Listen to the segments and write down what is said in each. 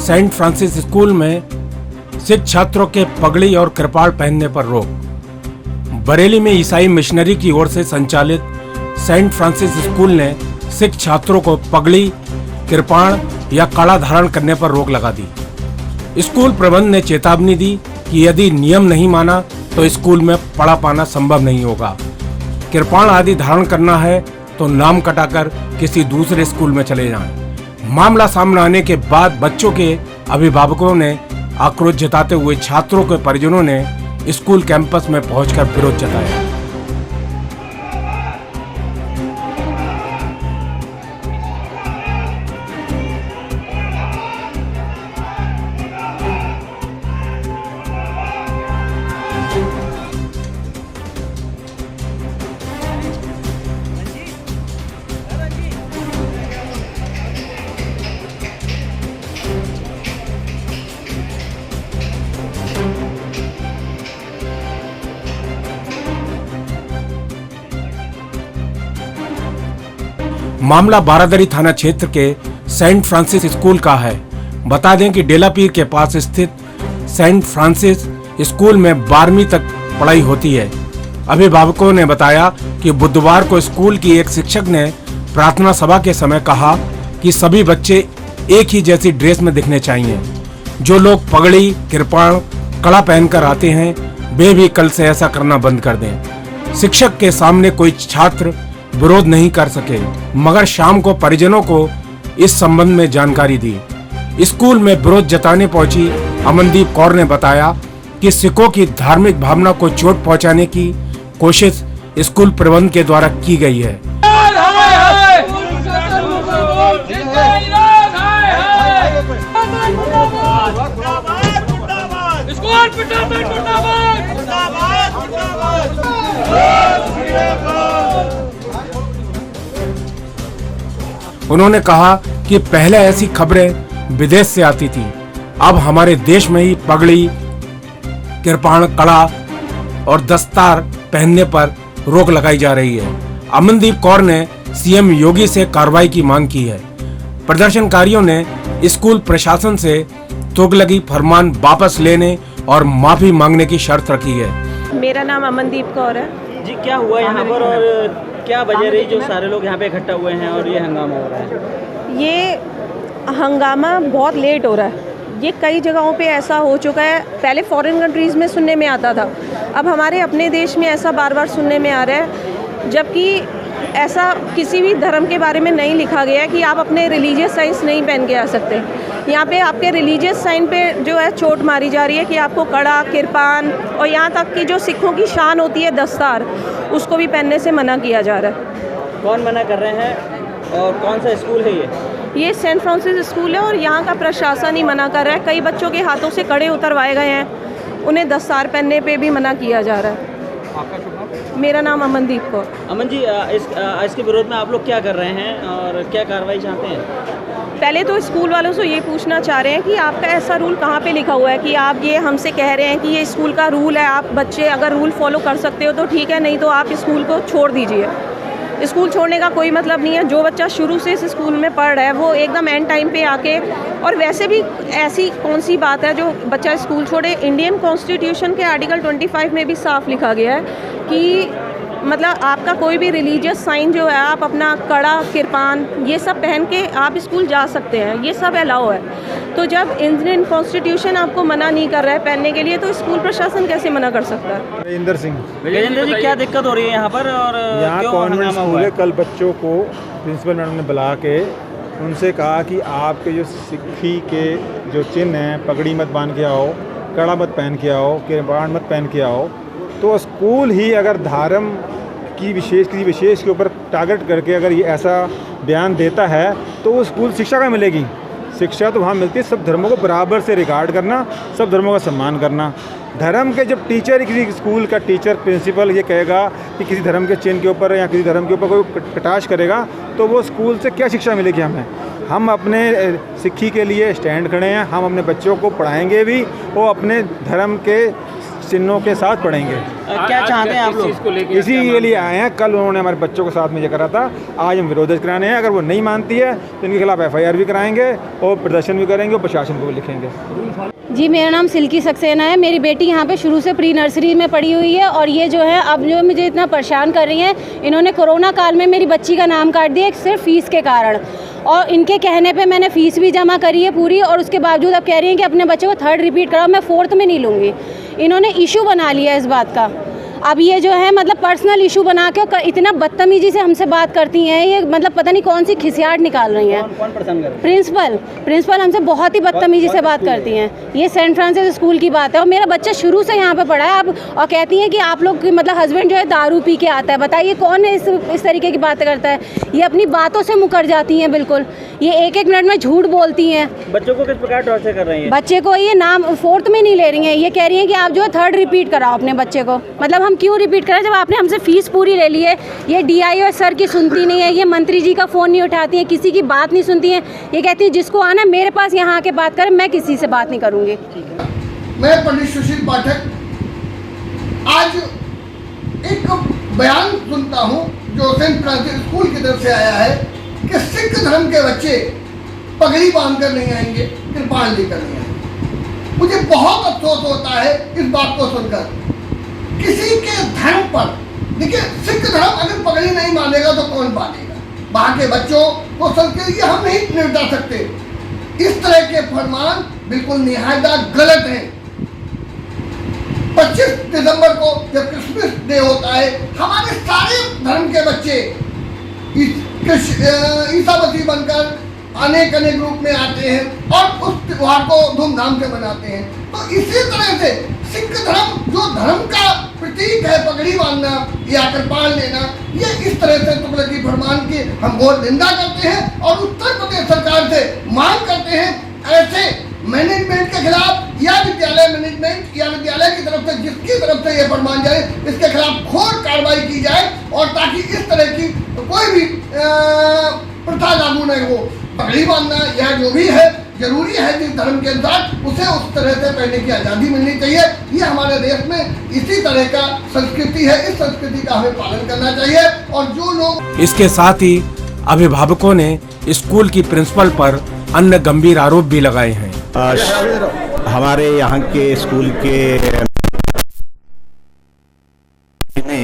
Saint Francis school में सिख छात्रों के पगड़ी और कृपाण पहनने पर रोक। बरेली में ईसाई मिशनरी की ओर से संचालित सेंट फ्रांसिस स्कूल ने सिख छात्रों को पगड़ी, कृपाण या कड़ा धारण करने पर रोक लगा दी। स्कूल प्रबंध ने चेतावनी दी कि यदि नियम नहीं माना तो स्कूल में पढ़ा पाना संभव नहीं होगा। कृपाण आदि धारण करना है तो नाम कटाकर किसी दूसरे स्कूल में चले जाएं। मामला सामने आने के बाद बच्चों के अभिभावकों ने आक्रोश जताते हुए छात्रों के परिजनों ने स्कूल कैंपस में पहुंचकर विरोध जताया। मामला बारादरी थाना क्षेत्र के सेंट फ्रांसिस स्कूल का है। बता दें कि डेलापीर के पास स्थित सेंट फ्रांसिस स्कूल में 12वीं तक पढ़ाई होती है। अभिभावकों ने बताया कि बुधवार को स्कूल की एक शिक्षक ने प्रार्थना सभा के समय कहा कि सभी बच्चे एक ही जैसी ड्रेस में दिखने चाहिए। जो लोग पगड़ी, कृपाण, कड़ा पहनकर आते हैं वे भी कल से ऐसा करना बंद कर दें। शिक्षक के सामने कोई छात्र विरोध नहीं कर सके, मगर शाम को परिजनों को इस संबंध में जानकारी दी। स्कूल में विरोध जताने पहुंची अमनदीप कौर ने बताया कि सिखों की धार्मिक भावना को चोट पहुंचाने की कोशिश स्कूल प्रबंध के द्वारा की गई है। उन्होंने कहा कि पहले ऐसी खबरें विदेश से आती थी, अब हमारे देश में ही पगड़ी, कृपाण, कड़ा और दस्तार पहनने पर रोक लगाई जा रही है। अमनदीप कौर ने सीएम योगी से कार्रवाई की मांग की है। प्रदर्शनकारियों ने स्कूल प्रशासन से तुगलकी फरमान वापस लेने और माफी मांगने की शर्त रखी है। मेरा नाम अमनदीप कौर है जी। क्या हुआ यहाँ पर और क्या वजह रही जो सारे लोग यहाँ पे इकट्ठा हुए हैं और ये हंगामा हो रहा है? ये हंगामा बहुत लेट हो रहा है। ये कई जगहों पे ऐसा हो चुका है। पहले फॉरेन कंट्रीज़ में सुनने में आता था, अब हमारे अपने देश में ऐसा बार बार सुनने में आ रहा है, जबकि ऐसा किसी भी धर्म के बारे में नहीं लिखा गया है कि आप अपने रिलीजियस साइंस नहीं पहन के आ सकते। यहाँ पे आपके रिलीजियस साइन पे जो है चोट मारी जा रही है कि आपको कड़ा, कृपाण और यहाँ तक कि जो सिखों की शान होती है दस्तार, उसको भी पहनने से मना किया जा रहा है। कौन मना कर रहे हैं और कौन सा स्कूल है ये? सेंट फ्रांसिस स्कूल है और यहाँ का प्रशासन ही मना कर रहा है। कई बच्चों के हाथों से कड़े उतरवाए गए हैं, उन्हें दस्तार पहनने पे भी मना किया जा रहा है। आपका शुभ नाम? मेरा नाम अमनदीप कौर। अमन जी, इसके विरोध में आप लोग क्या कर रहे हैं और क्या कार्रवाई चाहते हैं? पहले तो स्कूल वालों से ये पूछना चाह रहे हैं कि आपका ऐसा रूल कहाँ पे लिखा हुआ है कि आप ये हमसे कह रहे हैं कि ये स्कूल का रूल है, आप बच्चे अगर रूल फॉलो कर सकते हो तो ठीक है, नहीं तो आप स्कूल को छोड़ दीजिए। स्कूल छोड़ने का कोई मतलब नहीं है। जो बच्चा शुरू से इस स्कूल में पढ़ रहा है वो एकदम एंड टाइम पे आके, और वैसे भी ऐसी कौन सी बात है जो बच्चा स्कूल छोड़े। इंडियन कॉन्स्टिट्यूशन के आर्टिकल 25 में भी साफ लिखा गया है कि मतलब आपका कोई भी रिलीजियस साइन जो है, आप अपना कड़ा, कृपाण ये सब पहन के आप स्कूल जा सकते हैं, ये सब अलाउ है। तो जब इंडियन कॉन्स्टिट्यूशन आपको मना नहीं कर रहा है पहनने के लिए, तो स्कूल प्रशासन कैसे मना कर सकता है? विजेंद्र सिंह। विजेंद्र जी, क्या दिक्कत हो रही है यहाँ पर और यहाँ कॉन्वेंट स्कूल है। कल बच्चों को प्रिंसिपल मैडम ने बुला के उनसे कहा कि आपके जो सिक्खी के जो चिन्ह हैं, पगड़ी मत बांध के आओ, कड़ा मत पहन के आओ, कृपाण मत पहन के आओ। तो स्कूल ही अगर धर्म की किसी विशेष के ऊपर टारगेट करके अगर ये ऐसा बयान देता है तो वो स्कूल शिक्षा का मिलेगी। शिक्षा तो वहाँ मिलती है सब धर्मों को बराबर से रिगार्ड करना, सब धर्मों का सम्मान करना। धर्म के जब टीचर, किसी स्कूल का टीचर, प्रिंसिपल ये कहेगा कि किसी धर्म के चिन्ह के ऊपर या किसी धर्म के ऊपर कोई कटाक्ष करेगा तो वो स्कूल से क्या शिक्षा मिलेगी हमें? हम अपने सिक्खी के लिए स्टैंड खड़े हैं, हम अपने बच्चों को पढ़ाएंगे भी, वो अपने धर्म के चिन्हों के साथ पढ़ेंगे। क्या चाहते हैं आप लोग? इसी के लिए आए हैं। कल उन्होंने हमारे बच्चों के साथ में ये करा था, आज हम विरोध कराने हैं। अगर वो नहीं मानती है तो इनके खिलाफ FIR भी कराएंगे और प्रदर्शन भी करेंगे और प्रशासन को भी लिखेंगे। जी, मेरा नाम सिल्की सक्सेना है। मेरी बेटी यहाँ पे शुरू से प्री नर्सरी में पढ़ी हुई है और ये जो है अब जो मुझे इतना परेशान कर रही हैं, इन्होंने कोरोना काल में मेरी बच्ची का नाम काट दिया सिर्फ फ़ीस के कारण, और इनके कहने पे मैंने फ़ीस भी जमा करी है पूरी, और उसके बावजूद अब कह रही हैं कि अपने बच्चे को 3rd रिपीट कराओ, मैं 4th में नहीं लूँगी। इन्होंने इशू बना लिया इस बात का। अब ये जो है मतलब पर्सनल इशू बना के इतना बदतमीजी से हमसे बात करती हैं, ये मतलब पता नहीं कौन सी खिसियाट निकाल रही हैं। कौन परेशान कर रहा है? प्रिंसिपल हमसे बहुत ही बदतमीजी से बात करती हैं। ये सेंट फ्रांसिस स्कूल की बात है और मेरा बच्चा शुरू से यहाँ पे पढ़ा है। अब और कहती हैं कि आप लोग मतलब हस्बैंड जो है दारू पी के आता है। बताइए कौन है इस तरीके की बातें करता है। ये अपनी बातों से मुकर जाती हैं बिल्कुल। ये एक मिनट में झूठ बोलती हैं। बच्चों को किस प्रकार टॉर्चर कर रही हैं? बच्चे को ये नाम 4th में नहीं ले रही हैं। ये कह रही हैं कि आप जो है 3rd रिपीट कराओ अपने बच्चे को। मतलब हम क्यों रिपीट कराएं जब आपने हमसे फ़ीस पूरी ले ली है। ये DIO सर की सुनती नहीं है, ये मंत्री जी का फ़ोन नहीं उठाती है, किसी की बात नहीं सुनती है। ये कहती है जिसको आना मेरे पास यहाँ आके बात करें, मैं किसी से बात नहीं करूँगी। मैं पंडित सुशील पाठक आज एक बयान सुनता हूँ जो सेंट फ्रांसिस स्कूल की तरफ से आया है कि सिख धर्म के बच्चे पगड़ी बांधकर नहीं आएंगे, कृपाण लेकर नहीं आएंगे। मुझे बहुत अफसोस होता है इस बात को सुनकर। किसी के धर्म पर, देखिए सिख धर्म अगर पगड़ी नहीं मानेगा तो कौन मानेगा? वहाँ के बच्चों को संस्कृति हम नहीं निपटा सकते। इस तरह के फरमान बिल्कुल निहायता गलत हैं। 25 दिसंबर को जब क्रिसमस डे होता है, हमारे सारे धर्म के बच्चे ईसा मसीह बनकर अनेक रूप में आते हैं और उस त्योहार को धूमधाम से मनाते हैं। तो इसी तरह से सिख धर्म जो धर्म का प्रतीक है, पगड़ी बांधना या कृपाण लेना, ये इस तरह से तुगलकी फरमान की हम बहुत निंदा करते हैं और उत्तर प्रदेश सरकार से मांग करते हैं ऐसे मैनेजमेंट के खिलाफ या विद्यालय मैनेजमेंट या विद्यालय की तरफ से जिसकी तरफ से ये फरमान जाए इसके खिलाफ घोर कार्रवाई की जाए और ताकि इस तरह की कोई भी प्रथा लागू नहीं हो। पगड़ी बांधना या जो भी है जरूरी है जिस धर्म के अनुसार, उसे उस तरह से पहनने की आज़ादी मिलनी चाहिए। ये हमारे देश में इसी तरह का संस्कृति है, इस संस्कृति का हमें पालन करना चाहिए। और जो लोग इसके साथ ही अभिभावकों ने स्कूल की प्रिंसिपल पर अन्य गंभीर आरोप भी लगाए हैं। हमारे यहाँ के स्कूल के ने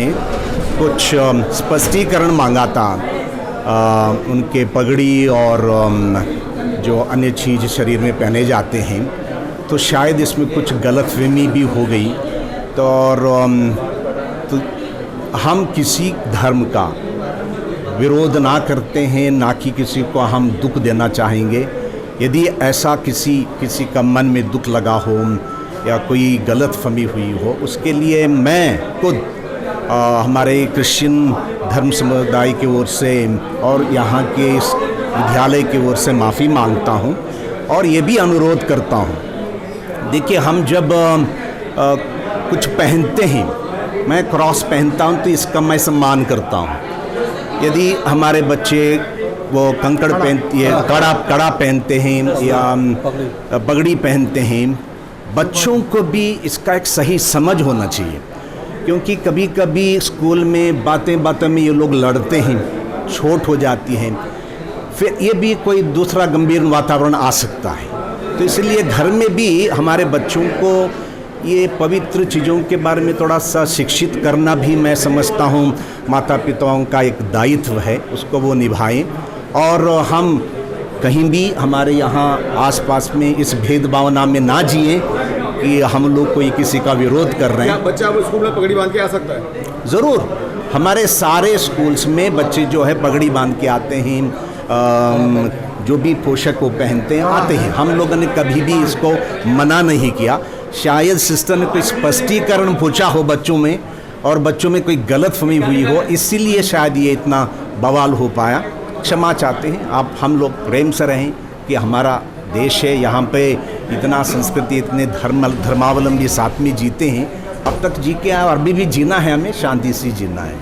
कुछ स्पष्टीकरण मांगा था उनके पगड़ी और जो अन्य चीज़ शरीर में पहने जाते हैं, तो शायद इसमें कुछ गलतफहमी भी हो गई। तो हम किसी धर्म का विरोध ना करते हैं, ना कि किसी को हम दुख देना चाहेंगे। यदि ऐसा किसी का मन में दुख लगा हो या कोई गलतफहमी हुई हो, उसके लिए मैं खुद हमारे क्रिश्चियन धर्म समुदाय की ओर से और यहाँ के विद्यालय की ओर से माफ़ी मांगता हूँ और ये भी अनुरोध करता हूँ। देखिए, हम जब कुछ पहनते हैं, मैं क्रॉस पहनता हूँ तो इसका मैं सम्मान करता हूँ। यदि हमारे बच्चे वो कंकड़ पहनती है, कड़ा पहनते हैं या पगड़ी पहनते हैं, बच्चों को भी इसका एक सही समझ होना चाहिए। क्योंकि कभी कभी स्कूल में बातें में ये लोग लड़ते हैं, छोट हो जाती हैं, फिर ये भी कोई दूसरा गंभीर वातावरण आ सकता है। तो इसलिए घर में भी हमारे बच्चों को ये पवित्र चीज़ों के बारे में थोड़ा सा शिक्षित करना भी मैं समझता हूँ माता पिताओं का एक दायित्व है, उसको वो निभाएं। और हम कहीं भी हमारे यहाँ आसपास में इस भेदभावना में ना जिए कि हम लोग कोई किसी का विरोध कर रहे हैं। क्या बच्चा वो स्कूल में पगड़ी बांध के आ सकता है? ज़रूर, हमारे सारे स्कूल्स में बच्चे जो है पगड़ी बांध के आते हैं, जो भी पोशाक वो पहनते हैं आते हैं। हम लोगों ने कभी भी इसको मना नहीं किया। शायद सिस्टर ने कोई स्पष्टीकरण पूछा हो बच्चों में और बच्चों में कोई गलतफहमी हुई हो, इसीलिए शायद ये इतना बवाल हो पाया। क्षमा चाहते हैं। आप हम लोग प्रेम से रहें कि हमारा देश है, यहाँ पे इतना संस्कृति, इतने धर्मावलंबी साथ में जीते हैं। अब तक जी के अभी भी जीना है, हमें शांति से जीना है।